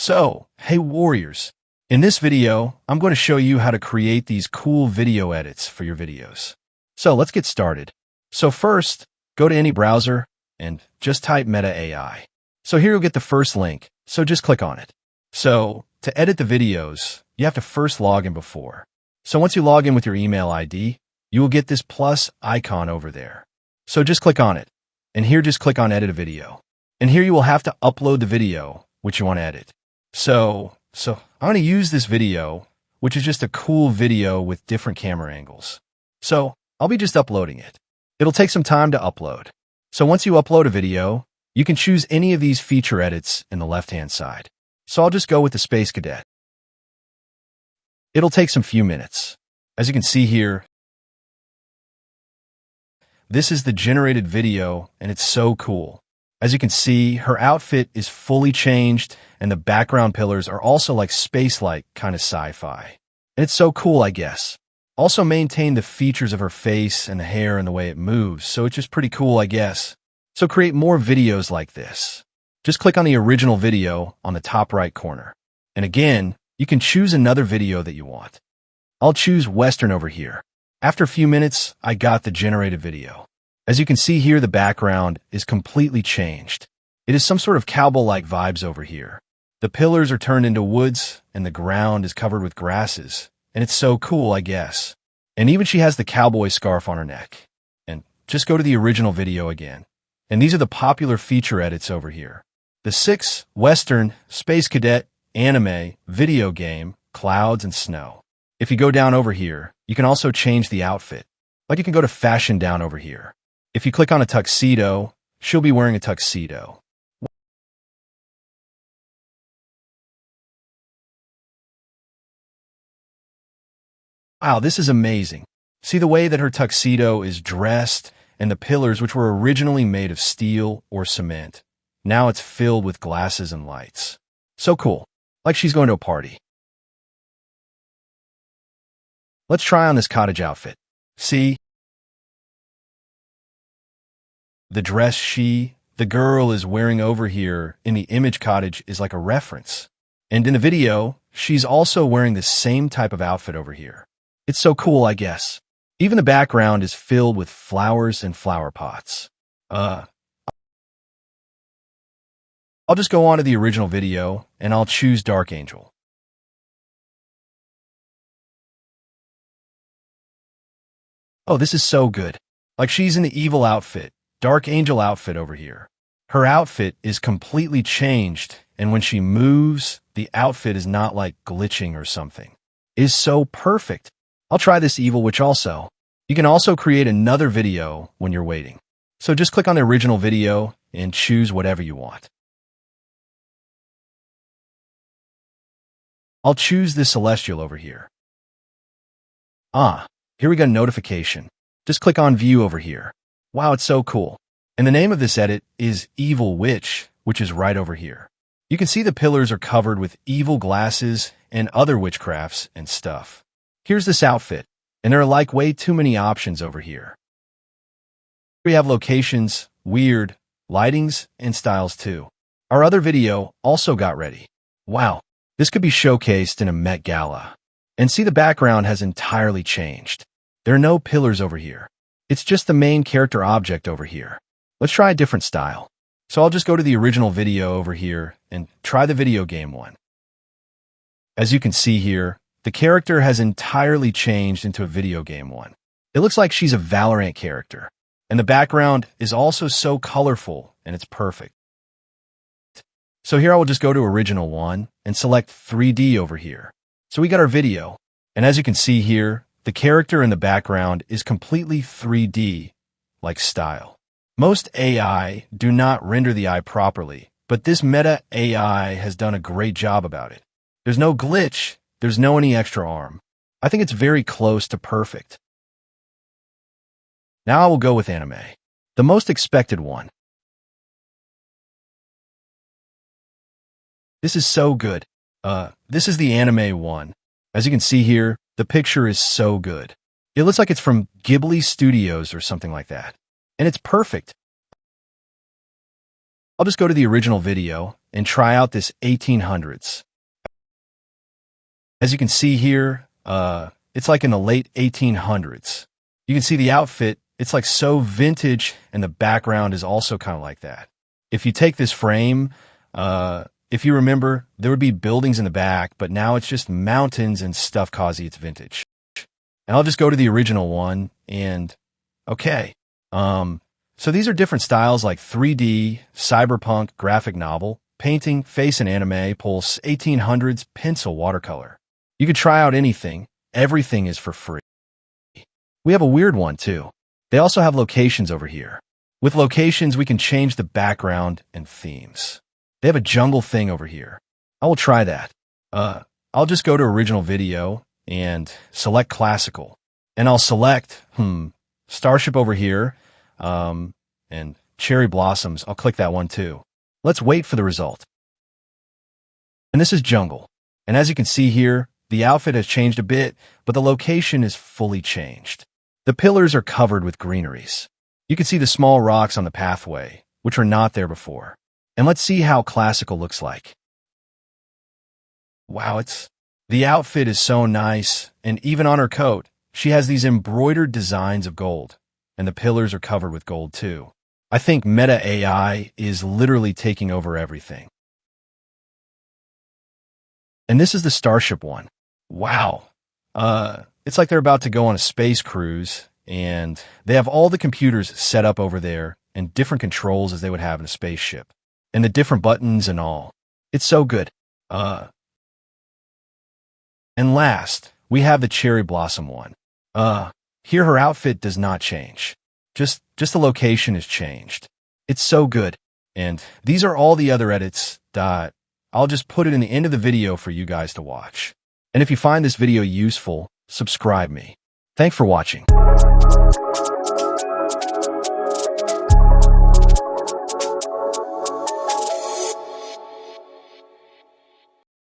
Hey warriors, in this video, I'm going to show you how to create these cool video edits for your videos. So let's get started. So first, go to any browser and just type Meta AI. So here you'll get the first link, so just click on it. So to edit the videos, you have to first log in before. So once you log in with your email ID, you will get this plus icon over there. So just click on it, and here just click on Edit a Video. And here you will have to upload the video which you want to edit. So I'm going to use this video, which is just a cool video with different camera angles. So I'll be just uploading it. It'll take some time to upload. So once you upload a video, you can choose any of these feature edits in the left-hand side. So I'll just go with the Space Cadet. It'll take some few minutes. As you can see here, this is the generated video, and it's so cool. As you can see, her outfit is fully changed, and the background pillars are also like space-like, kind of sci-fi. And it's so cool, I guess. Also maintain the features of her face and the hair and the way it moves, so it's just pretty cool, I guess. So create more videos like this. Just click on the original video on the top right corner. And again, you can choose another video that you want. I'll choose Western over here. After a few minutes, I got the generated video. As you can see here, the background is completely changed. It is some sort of cowboy-like vibes over here. The pillars are turned into woods, and the ground is covered with grasses. And it's so cool, I guess. And even she has the cowboy scarf on her neck. And just go to the original video again. And these are the popular feature edits over here. The 6, Western, Space Cadet, Anime, Video Game, Clouds, and Snow. If you go down over here, you can also change the outfit. Like you can go to Fashion down over here. If you click on a tuxedo, she'll be wearing a tuxedo. Wow, this is amazing. See the way that her tuxedo is dressed and the pillars, which were originally made of steel or cement. Now it's filled with glasses and lights. So cool. Like she's going to a party. Let's try on this cottage outfit. See? The dress the girl is wearing over here in the image cottage is like a reference. And in the video, she's also wearing the same type of outfit over here. It's so cool, I guess. Even the background is filled with flowers and flower pots. I'll just go on to the original video, and I'll choose Dark Angel. Oh, this is so good. Like she's in the evil outfit, Dark Angel outfit over here. Her outfit is completely changed, and when she moves, the outfit is not like glitching or something. It is so perfect. I'll try this evil witch also. You can also create another video when you're waiting. So just click on the original video and choose whatever you want. I'll choose this Celestial over here. Here we got a notification. Just click on View over here. Wow, it's so cool. And the name of this edit is Evil Witch, which is right over here. You can see the pillars are covered with evil glasses and other witchcrafts and stuff. Here's this outfit, and there are like way too many options over here. We have locations, weird, lightings, and styles too. Our other video also got ready. Wow, this could be showcased in a Met Gala. And see, the background has entirely changed. There are no pillars over here. It's just the main character object over here. Let's try a different style. So I'll just go to the original video over here and try the video game one. As you can see here, the character has entirely changed into a video game one. It looks like she's a Valorant character. And the background is also so colorful, and it's perfect. So here I will just go to original one and select 3D over here. So we got our video. And as you can see here, the character in the background is completely 3D, like style. Most AI do not render the eye properly, but this Meta AI has done a great job about it. There's no glitch, there's no any extra arm. I think it's very close to perfect. Now I will go with anime, the most expected one. This is so good. This is the anime one. As you can see here, the picture is so good. It looks like it's from Ghibli Studios or something like that. And it's perfect. I'll just go to the original video and try out this 1800s. As you can see here, it's like in the late 1800s. You can see the outfit, it's like so vintage, and the background is also kind of like that. If you take this frame, if you remember, there would be buildings in the back, but now it's just mountains and stuff cause it's vintage. And I'll just go to the original one, and okay. So these are different styles like 3D, cyberpunk, graphic novel, painting, face and anime, pulse, 1800s, pencil, watercolor. You could try out anything. Everything is for free. We have a weird one too. They also have locations over here. With locations, we can change the background and themes. They have a jungle thing over here. I will try that. I'll just go to original video and select classical. And I'll select, Starship over here, and cherry blossoms. I'll click that one too. Let's wait for the result. And this is jungle. And as you can see here, the outfit has changed a bit, but the location is fully changed. The pillars are covered with greeneries. You can see the small rocks on the pathway, which were not there before. And let's see how classical looks like. Wow, the outfit is so nice, and even on her coat, she has these embroidered designs of gold, and the pillars are covered with gold too. I think Meta AI is literally taking over everything. And this is the Starship one. Wow. It's like they're about to go on a space cruise, and they have all the computers set up over there and different controls as they would have in a spaceship, and the different buttons and all. It's so good. And last, we have the cherry blossom one. Here her outfit does not change. Just the location is changed. It's so good. And these are all the other edits. I'll just put it in the end of the video for you guys to watch. And if you find this video useful, subscribe me. Thanks for watching.